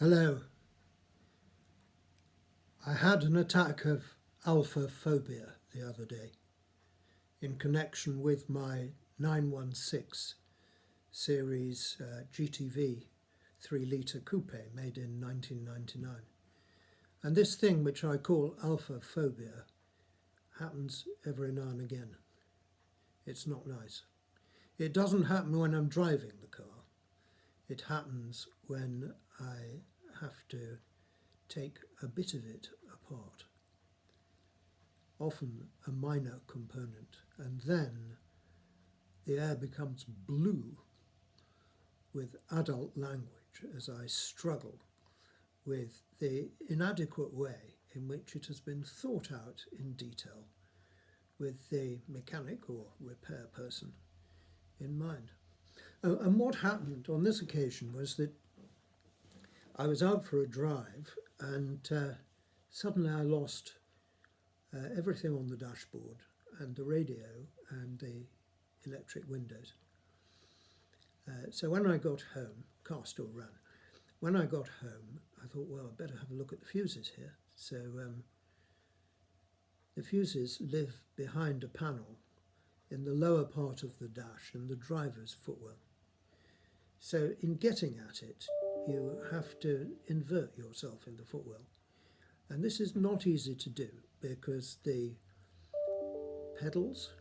Hello. I had an attack of Alfa phobia the other day in connection with my 916 series GTV 3-litre coupe made in 1999. And this thing, which I call Alfa phobia, happens every now and again. It's not nice. It doesn't happen when I'm driving the car. It happens when I have to take a bit of it apart, often a minor component, and then the air becomes blue with adult language as I struggle with the inadequate way in which it has been thought out in detail with the mechanic or repair person in mind. And what happened on this occasion was that I was out for a drive and suddenly I lost everything on the dashboard and the radio and the electric windows. So when I got home, car still ran. When I got home, I thought, well, I better have a look at the fuses here. So the fuses live behind a panel in the lower part of the dash in the driver's footwell. So in getting at it, you have to invert yourself in the footwell. And this is not easy to do because the pedals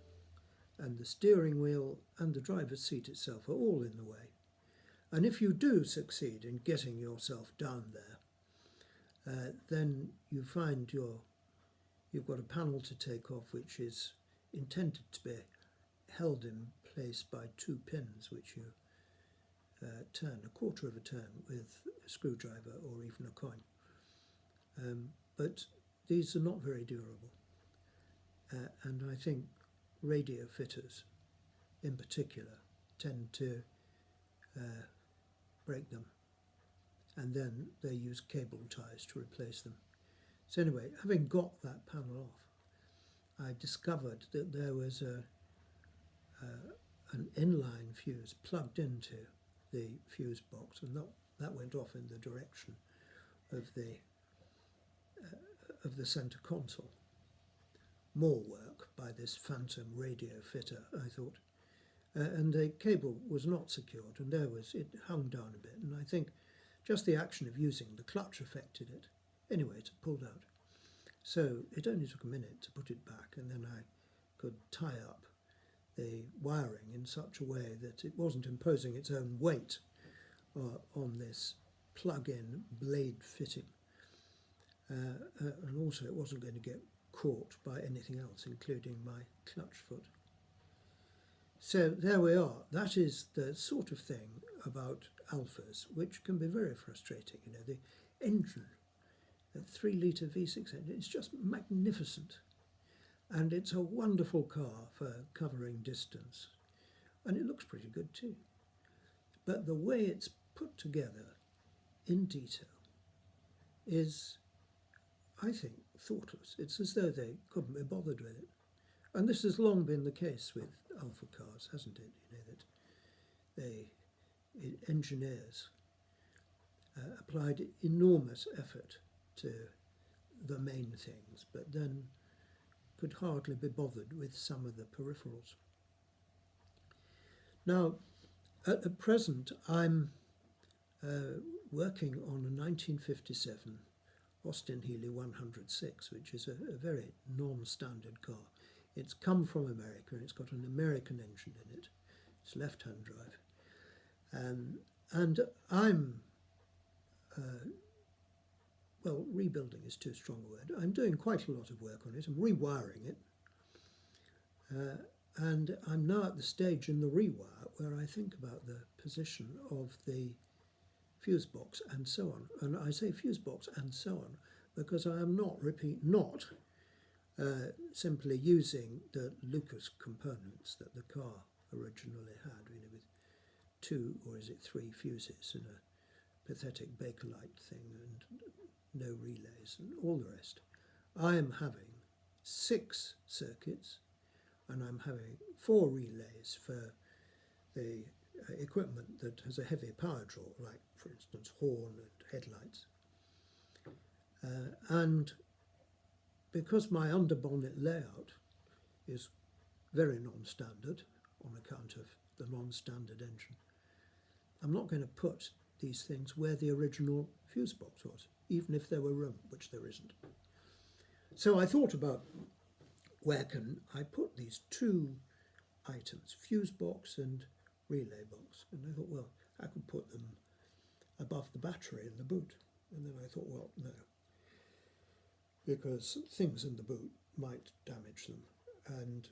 and the steering wheel and the driver's seat itself are all in the way. And if you do succeed in getting yourself down there, then you find you've got a panel to take off which is intended to be held in place by two pins which you turn a quarter of a turn with a screwdriver or even a coin. But these are not very durable. And I think radio fitters in particular tend to break them, and then they use cable ties to replace them. So anyway, having got that panel off, I discovered that there was an inline fuse plugged into the fuse box, and that went off in the direction of the centre console. More work by this phantom radio fitter, I thought. And the cable was not secured, and it hung down a bit, and I think just the action of using the clutch affected it. Anyway, it pulled out. So it only took a minute to put it back, and then I could tie up the wiring in such a way that it wasn't imposing its own weight on this plug-in blade fitting. And also it wasn't going to get caught by anything else, including my clutch foot. So there we are. That is the sort of thing about Alfas which can be very frustrating. You know, the engine, the 3-litre V6 engine, it's just magnificent. And it's a wonderful car for covering distance. And it looks pretty good too. But the way it's put together in detail is, I think, thoughtless. It's as though they couldn't be bothered with it. And this has long been the case with Alfa cars, hasn't it? You know, that engineers applied enormous effort to the main things, but then could hardly be bothered with some of the peripherals. Now, at present, I'm working on a 1957 Austin-Healey 106, which is a very non-standard car. It's come from America, and it's got an American engine in it. It's left-hand drive. And I'm, well, rebuilding is too strong a word. I'm doing quite a lot of work on it. I'm rewiring it. And I'm now at the stage in the rewire where I think about the position of the fuse box and so on. And I say fuse box and so on because I am not simply using the Lucas components that the car originally had, you know, with 2 or is it 3 fuses and a pathetic Bakelite thing and no relays and all the rest. I am having 6 circuits, and I'm having 4 relays for the equipment that has a heavy power draw, like, for instance, horn and headlights. And because my underbonnet layout is very non-standard on account of the non-standard engine, I'm not going to put these things where the original fuse box was, even if there were room, which there isn't. So I thought about where can I put these two items, fuse box and relay box, and I thought, well, I could put them above the battery in the boot. And then I thought, well, no, because things in the boot might damage them, and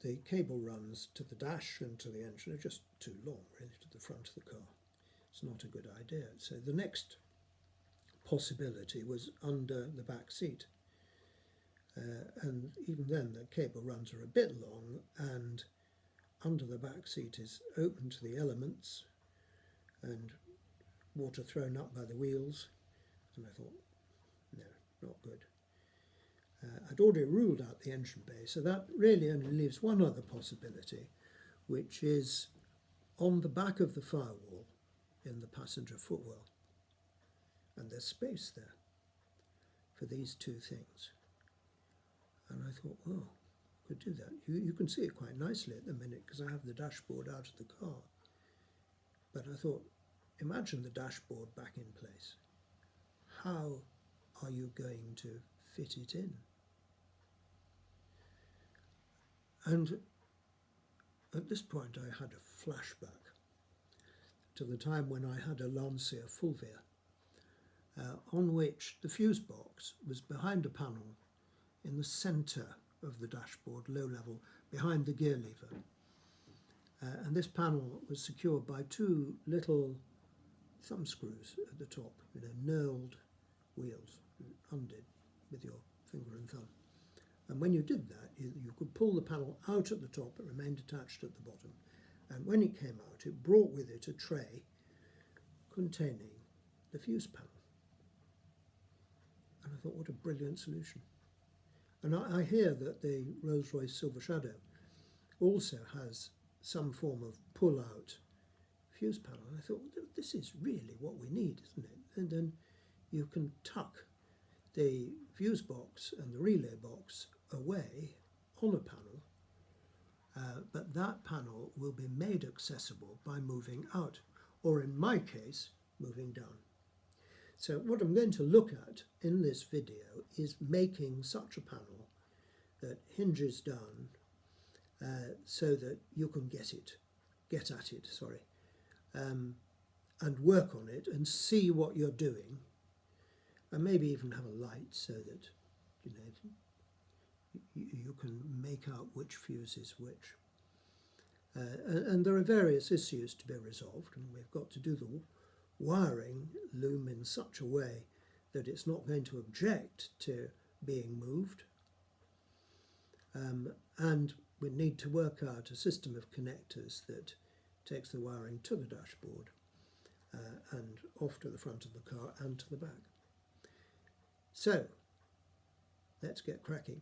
the cable runs to the dash and to the engine are just too long, really, to the front of the car. It's not a good idea. So the next possibility was under the back seat. And even then the cable runs are a bit long, and under the back seat is open to the elements and water thrown up by the wheels. And I thought, no, not good. I'd already ruled out the engine bay, so that really only leaves one other possibility, which is on the back of the firewall in the passenger footwell. And there's space there for these two things. And I thought, well, I could do that. You can see it quite nicely at the minute because I have the dashboard out of the car. But I thought, imagine the dashboard back in place. How are you going to fit it in? And at this point I had a flashback to the time when I had a Lancia Fulvia, on which the fuse box was behind a panel in the centre of the dashboard, low level, behind the gear lever. And this panel was secured by two little thumb screws at the top, knurled wheels, undid with your finger and thumb. And when you did that, you could pull the panel out at the top, it remained attached at the bottom. And when it came out, it brought with it a tray containing the fuse panel. And I thought, what a brilliant solution. And I hear that the Rolls-Royce Silver Shadow also has some form of pull-out fuse panel. And I thought, this is really what we need, isn't it? And then you can tuck the fuse box and the relay box away on a panel, but that panel will be made accessible by moving out, or in my case, moving down. So what I'm going to look at in this video is making such a panel that hinges down so that you can get at it, and work on it and see what you're doing, and maybe even have a light so that you can make out which fuse is which. And there are various issues to be resolved, and we've got to do the wiring loom in such a way that it's not going to object to being moved. And we need to work out a system of connectors that takes the wiring to the dashboard and off to the front of the car and to the back. So, let's get cracking.